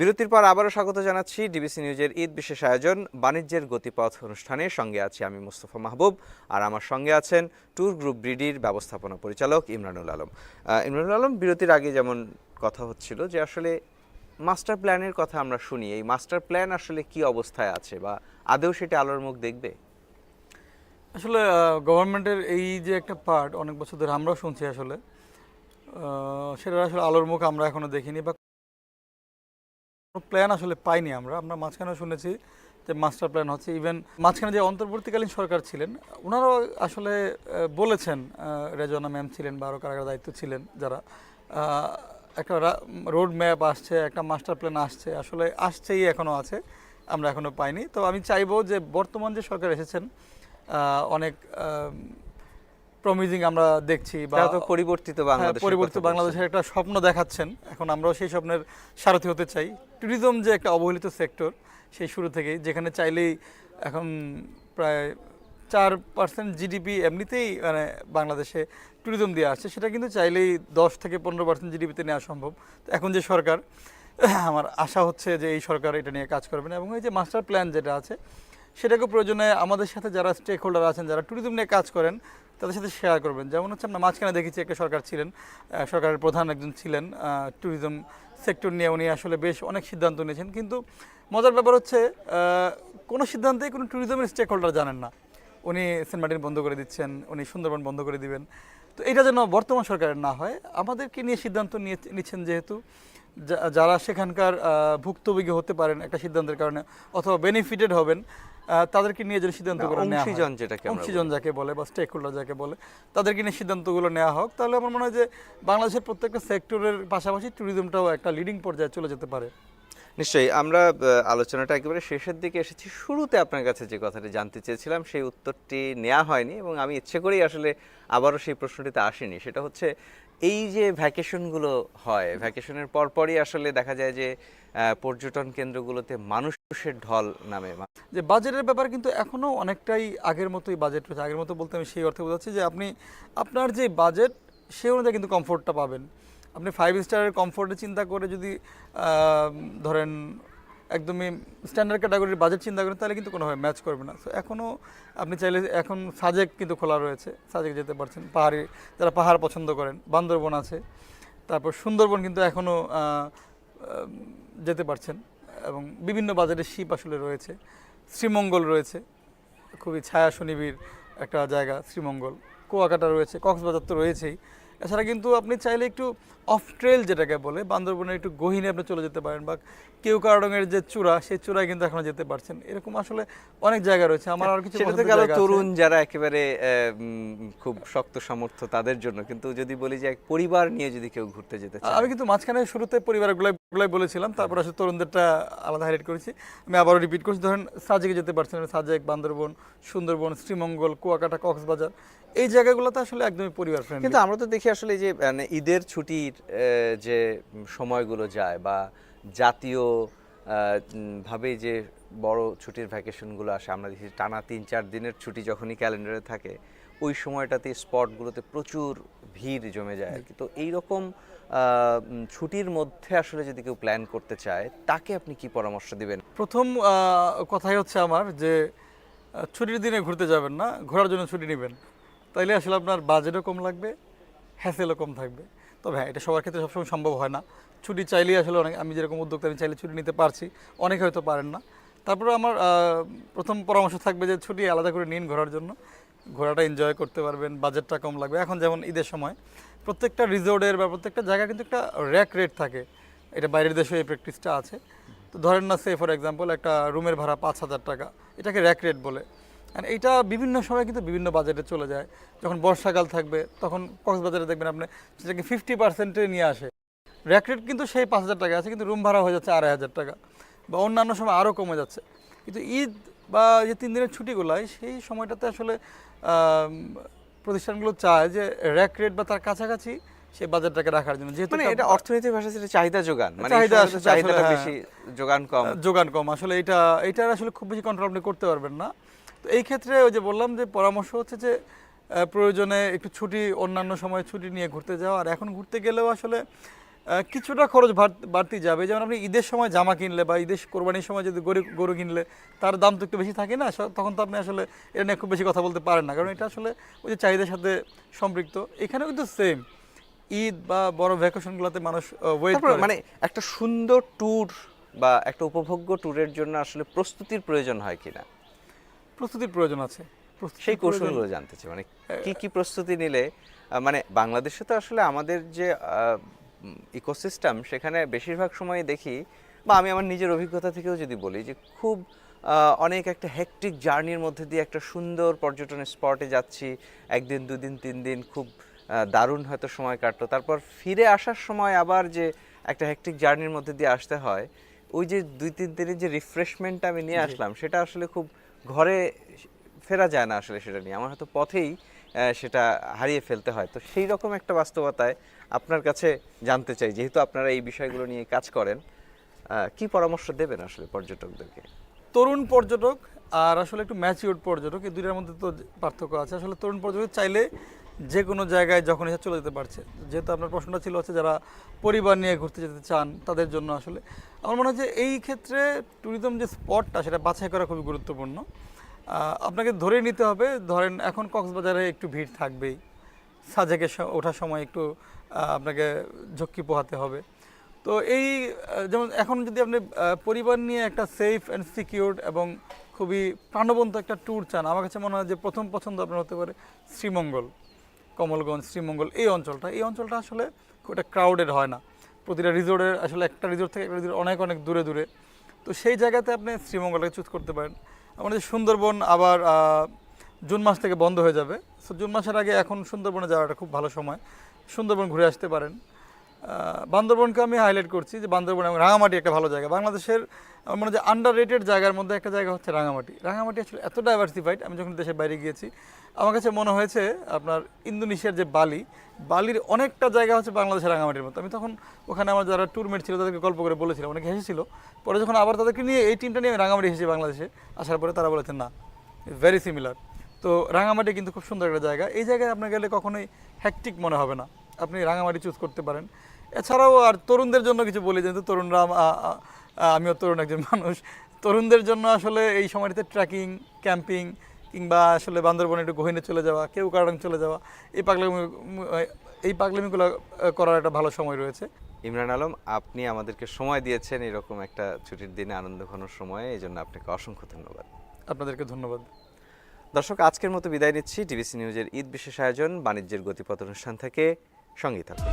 বিরতির পর আবারও স্বাগত জানাচ্ছি ডিবিসি নিউজের ঈদ বিশেষ আয়োজন বাণিজ্যের গতিপথ অনুষ্ঠানের সঙ্গে আছি আমি মোস্তফা মাহবুব, আর আমার সঙ্গে আছেন ট্যুর গ্রুপ ব্রিডির ব্যবস্থাপনা পরিচালক ইমরানুল আলম। ইমরানুল আলম, বিরতির আগে যেমন কথা হচ্ছিল যে আসলে মাস্টার প্ল্যানের কথা আমরা শুনি, এই মাস্টার প্ল্যান আসলে কি অবস্থায় আছে বা আদৌ সেটা আলোর মুখ দেখবে? আসলে গভর্নমেন্টের এই যে একটা পার্ট অনেক বছর ধরে আমরাও শুনছি আসলে সেটা আসলে আলোর মুখ আমরা এখনো দেখিনি বা কোনো প্ল্যান আসলে পাইনি। আমরা মাঝখানে শুনেছি যে মাস্টার প্ল্যান হচ্ছে, ইভেন মাঝখানে যে অন্তর্বর্তীকালীন সরকার ছিলেন ওনারাও আসলে বলেছেন, রেজওয়ানা ম্যাম ছিলেন বা আরও কারা দায়িত্ব ছিলেন যারা, একটা রোড ম্যাপ আসছে, একটা মাস্টার প্ল্যান আসছে, আসলে আসছেই এখনও আছে, আমরা এখনও পাইনি। তো আমি চাইবো যে বর্তমান যে সরকার এসেছেন অনেক প্রমিজিং আমরা দেখছি বা পরিবর্তিত পরিবর্তিত বাংলাদেশের একটা স্বপ্ন দেখাচ্ছেন। এখন আমরাও সেই স্বপ্নের সারথি হতে চাই। ট্যুরিজম যে একটা অবহেলিত সেক্টর সেই শুরু থেকেই, যেখানে চাইলেই এখন প্রায় 4% জিডিপি এমনিতেই মানে বাংলাদেশে ট্যুরিজম দিয়ে আসছে, সেটা কিন্তু চাইলেই 10 থেকে 15% জিডিপিতে নেওয়া সম্ভব। তো এখন যে সরকার, আমার আশা হচ্ছে যে এই সরকার এটা নিয়ে কাজ করবেন এবং এই যে মাস্টার প্ল্যান যেটা আছে সেটাকে প্রয়োজনে আমাদের সাথে যারা স্টেক হোল্ডার আছেন, যারা ট্যুরিজম নিয়ে কাজ করেন, তাদের সাথে শেয়ার করবেন। যেমন হচ্ছে আমরা মাঝখানে দেখেছি একটা সরকার ছিলেন, সরকারের প্রধান একজন ছিলেন ট্যুরিজম সেক্টর নিয়ে, উনি আসলে বেশ অনেক সিদ্ধান্ত নিয়েছেন, কিন্তু মজার ব্যাপার হচ্ছে কোনো সিদ্ধান্তেই কোনো ট্যুরিজমের স্টেক হোল্ডার জানেন না। উনি সেন্ট মার্টিন বন্ধ করে দিচ্ছেন, উনি সুন্দরবন বন্ধ করে দিবেন। তো এটা যেন বর্তমান সরকারের না হয়, আমাদেরকে নিয়ে সিদ্ধান্ত নিচ্ছেন যেহেতু, যারা সেখানকার ভুক্তভোগী হতে পারেন একটা সিদ্ধান্তের কারণে অথবা বেনিফিটেড হবেন, তাদেরকে নিয়ে যদি সিদ্ধান্তগুলো নেওয়া হয়, অংশীজন যাকে বলে বা স্টেক হোল্ডার যাকে বলে, তাদেরকে নিয়ে সিদ্ধান্তগুলো নেওয়া হোক, তাহলে আমার মনে হয় যে বাংলাদেশের প্রত্যেকটা সেক্টরের পাশাপাশি ট্যুরিজমটাও একটা লিডিং পর্যায়ে চলে যেতে পারে। নিশ্চয়ই। আমরা আলোচনাটা একেবারে শেষের দিকে এসেছি। শুরুতে আপনার কাছে যে কথাটি জানতে চেয়েছিলাম সেই উত্তরটি নেওয়া হয়নি এবং আমি ইচ্ছে করেই আসলে আবারও সেই প্রশ্নটিতে আসিনি। সেটা হচ্ছে এই যে ভ্যাকেশনগুলো হয়, ভ্যাকেশনের পরপরই আসলে দেখা যায় যে পর্যটন কেন্দ্রগুলোতে মানুষের ঢল নামে। যে বাজেটের ব্যাপার কিন্তু এখনও অনেকটাই আগের মতোই বাজেট রয়েছে। আগের মতো বলতে আমি সেই অর্থে বোঝাচ্ছি যে আপনি আপনার যে বাজেট সেই অনুযায়ী কিন্তু কমফোর্টটা পাবেন। আপনি 5 স্টারের কমফোর্টের চিন্তা করে যদি ধরেন একদমই স্ট্যান্ডার্ড ক্যাটাগরির বাজেট চিন্তা করেন, তাহলে কিন্তু কোনোভাবে ম্যাচ করবে না। সো এখনও আপনি চাইলে এখন সাজেক কিন্তু খোলা রয়েছে, সাজেক যেতে পারছেন, পাহাড়ি যারা পাহাড় পছন্দ করেন। বান্দরবন আছে, তারপর সুন্দরবন কিন্তু এখনও যেতে পারছেন এবং বিভিন্ন বাজারের শিপ আসলে রয়েছে। শ্রীমঙ্গল রয়েছে, খুবই ছায়া সুনিবিড় একটা জায়গা শ্রীমঙ্গল। কুয়াকাটা রয়েছে, কক্সবাজার তো রয়েছেই। এছাড়া কিন্তু আপনি চাইলে একটু অফ ট্রেল যেটাকে বলে বান্দরবনের একটু গহীনে আপনি চলে যেতে পারেন, বা কেওক্রাডং-এর যে চূড়া, সেই চূড়ায় কিন্তু এখনো যেতে পারছেন। এরকম আসলে অনেক জায়গা রয়েছে। আমার আর কিছু সেটাতে গেল তরুণ যারা একেবারে খুব শক্ত সামর্থ্য তাদের জন্য, কিন্তু যদি বলি যে পরিবার নিয়ে যদি কেউ ঘুরতে যেতে চায়, আমি কিন্তু মাঝখানে শুরুতে পরিবারগুলাই বলেছিলাম, তারপর আসলে তরুণদেরটা আলাদা হাইলাইট করেছি। আমি আবারও রিপিট করছি, ধরেন সাজেকে যেতে পারছেন, সাজেক, বান্দরবন, সুন্দরবন, শ্রীমঙ্গল, কুয়াকাটা, কক্সবাজার, এই জায়গাগুলোতে আসলে একদমই পরিবার ফ্রেন্ডলি। কিন্তু আমরা তো দেখি আসলে যে মানে ঈদের ছুটির যে সময়গুলো যায় বা জাতীয় ভাবে যে বড় ছুটির ভ্যাকেশনগুলো আসে, আমরা দেখি টানা 3-4 দিনের ছুটি যখনই ক্যালেন্ডারে থাকে, ওই সময়টাতে স্পটগুলোতে প্রচুর ভিড় জমে যায় আর কি। তো এইরকম ছুটির মধ্যে আসলে যদি কেউ প্ল্যান করতে চায়, তাকে আপনি কি পরামর্শ দিবেন? প্রথম কথাই হচ্ছে আমার যে ছুটির দিনে ঘুরতে যাবেন না, ঘোরার জন্য ছুটি নেবেন। তাইলে আসলে আপনার বাজেটও কম লাগবে, হ্যাসেলও কম থাকবে। তবে হ্যাঁ, এটা সবার ক্ষেত্রে সবসময় সম্ভব হয় না। ছুটি চাইলেই আসলে অনেক, আমি যেরকম উদ্যোক্তা, আমি চাইলে ছুটি নিতে পারছি, অনেকে হয়তো পারেন না। তারপরে আমার প্রথম পরামর্শ থাকবে যে ছুটি আলাদা করে নিন ঘোরার জন্য, ঘোরাটা এনজয় করতে পারবেন, বাজেটটা কম লাগবে। এখন যেমন ঈদের সময় প্রত্যেকটা রিসোর্টের বা প্রত্যেকটা জায়গায় কিন্তু একটা র্যাক রেট থাকে, এটা বাইরের দেশেও এই প্র্যাকটিসটা আছে। তো ধরেন না, সে ফর এক্সাম্পল একটা রুমের ভাড়া 5,000 টাকা, এটাকে র্যাক রেট বলে। অ্যান্ড এইটা বিভিন্ন সময় কিন্তু বিভিন্ন বাজেটে চলে যায়। যখন বর্ষাকাল থাকবে তখন কক্সবাজারে দেখবেন আপনি সেটাকে 50%-এ নিয়ে আসে। র্যাক রেট কিন্তু সেই 5,000 টাকা আছে, কিন্তু রুম ভাড়া হয়ে যাচ্ছে 2,500 টাকা, বা অন্যান্য সময় আরও কমে যাচ্ছে। কিন্তু ঈদ বা যে 3 দিনের ছুটিগুলোয় সেই সময়টাতে আসলে প্রতিষ্ঠানগুলো চায় যে র্যাক রেট বা তার কাছাকাছি সেই বাজেটটাকে রাখার জন্য, যেহেতু মানে এটা অর্থনীতির ভাষায় সেটা চাহিদা যোগান, মানে চাহিদাটা বেশি, যোগান কম। আসলে এইটার আসলে খুব বেশি কন্ট্রোল আপনি করতে পারবেন না। তো এই ক্ষেত্রে ওই যে বললাম যে পরামর্শ হচ্ছে যে প্রয়োজনে একটু ছুটি, অন্যান্য সময় ছুটি নিয়ে ঘুরতে যাওয়া। আর এখন ঘুরতে গেলেও আসলে কিছুটা খরচ বাড়তি যাবে। যেমন আপনি ঈদের সময় জামা কিনলে বা ঈদের কোরবানির সময় যদি গরু কিনলে তার দাম তো একটু বেশি থাকে না, তখন তো আপনি আসলে এটা নিয়ে খুব বেশি কথা বলতে পারেন না, কারণ এটা আসলে ওই যে চাহিদার সাথে সম্পৃক্ত। এখানেও কিন্তু সেম, ঈদ বা বড় ভ্যাকেশনগুলোতে মানুষ ওয়েট করে। মানে একটা সুন্দর ট্যুর বা একটা উপভোগ্য ট্যুরের জন্য আসলে প্রস্তুতির প্রয়োজন হয় কিনা, প্রস্তুতির প্রয়োজন আছে। সেই কৌশলগুলো জানতে চাই, মানে কি কি প্রস্তুতি নিলে মানে বাংলাদেশে তো আসলে আমাদের যে ইকোসিস্টেম সেখানে বেশিরভাগ সময় দেখি, বা আমি আমার নিজের অভিজ্ঞতা থেকেও যদি বলি, যে খুব অনেক একটা হেক্টিক জার্নির মধ্যে দিয়ে একটা সুন্দর পর্যটন স্পটে যাচ্ছি, একদিন দুদিন তিন দিন খুব দারুণ হয়তো সময় কাটলো, তারপর ফিরে আসার সময় আবার যে একটা হেক্টিক জার্নির মধ্যে দিয়ে আসতে হয়, ওই যে 2-3 দিনের যে রিফ্রেশমেন্টটা আমি নিয়ে আসলাম সেটা আসলে খুব ঘরে ফেরা যায় না আসলে সেটা নিয়ে, আমার হয়তো পথেই সেটা হারিয়ে ফেলতে হয়। তো সেই রকম একটা বাস্তবতায় আপনার কাছে জানতে চাই, যেহেতু আপনারা এই বিষয়গুলো নিয়ে কাজ করেন, কি পরামর্শ দেবেন আসলে পর্যটকদেরকে? তরুণ পর্যটক আর আসলে একটু ম্যাচিউরড পর্যটক, এই দুইটার মধ্যে তো পার্থক্য আছে। আসলে তরুণ পর্যটক চাইলে যে কোনো জায়গায় যখন ইচ্ছা চলে যেতে পারছে। যেহেতু আপনার প্রশ্নটা ছিল হচ্ছে যারা পরিবার নিয়ে ঘুরতে যেতে চান তাদের জন্য আসলে আমার মনে হয় যে এই ক্ষেত্রে ট্যুরিজম যে স্পটটা সেটা বাছাই করা খুবই গুরুত্বপূর্ণ। আপনাকে ধরে নিতে হবে, ধরেন এখন কক্সবাজারে একটু ভিড় থাকবেই, সাজেকে ওঠার সময় একটু আপনাকে ঝক্কি পোহাতে হবে। তো এই যেমন এখন যদি আপনি পরিবার নিয়ে একটা সেফ অ্যান্ড সিকিউরড এবং খুবই প্রাণবন্ত একটা ট্যুর চান, আমার কাছে মনে হয় যে প্রথম পছন্দ আপনার হতে পারে শ্রীমঙ্গল, কমলগঞ্জ, শ্রীমঙ্গল। এই অঞ্চলটা আসলে খুব একটা ক্রাউডেড হয় না। প্রতিটা রিসোর্টের আসলে একটা রিসোর্ট থেকে একটা রিসোর্ট অনেক অনেক দূরে দূরে। তো সেই জায়গাতে আপনি শ্রীমঙ্গলকে চুজ করতে পারেন। আমাদের সুন্দরবন আবার জুন মাস থেকে বন্ধ হয়ে যাবে, সো জুন মাসের আগে এখন সুন্দরবনে যাওয়াটা খুব ভালো সময়, সুন্দরবন ঘুরে আসতে পারেন। বান্দরবনকে আমি হাইলাইট করছি যে বান্দরবন এবং রাঙামাটি একটা ভালো জায়গা। বাংলাদেশের আমার মনে হয় যে আন্ডার রেটেড জায়গার মধ্যে একটা জায়গা হচ্ছে রাঙামাটি। রাঙামাটি আসলে এত ডাইভার্সিফাইড, আমি যখন দেশের বাইরে গিয়েছি আমার কাছে মনে হয়েছে আপনার ইন্দোনেশিয়ার যে বালির অনেকটা জায়গা হচ্ছে বাংলাদেশের রাঙামাটির মতো। আমি তখন ওখানে আমার যারা ট্যুরমেট ছিল তাদেরকে গল্প করে বলেছিলাম, অনেকে হেসেছিল। পরে যখন আবার তাদেরকে নিয়ে এই টিমটা নিয়ে আমি রাঙামাটি এসেছি বাংলাদেশে, আসার পরে তারা বলেছেন না, ভেরি সিমিলার। তো রাঙামাটি কিন্তু খুব সুন্দর একটা জায়গা। এই জায়গায় আপনার গেলে কখনোই হ্যাকটিক মনে হবে না, আপনি রাঙামাটি চুজ করতে পারেন। এছাড়াও আর তরুণদের জন্য কিছু বলি, যেহেতু তরুণরা আমিও তরুণ একজন মানুষ, তরুণদের জন্য আসলে এই সময়টিতে ট্রেকিং, ক্যাম্পিং কিংবা আসলে বান্দরবনে একটু গহীনে চলে যাওয়া, কেওক্রাডাং চলে যাওয়া, এই পাগলামিগুলো করার একটা ভালো সময় রয়েছে। ইমরান আলম, আপনি আমাদেরকে সময় দিয়েছেন এরকম একটা ছুটির দিনে, আনন্দ ঘন সময়ে, এই জন্য আপনাকে অসংখ্য ধন্যবাদ। আপনাদেরকে ধন্যবাদ। দর্শক, আজকের মতো বিদায় নিচ্ছি টিভিসি নিউজের ঈদ বিশেষ আয়োজন বাণিজ্যের গতিপথ অনুষ্ঠান থেকে। সঙ্গেই থাকুন।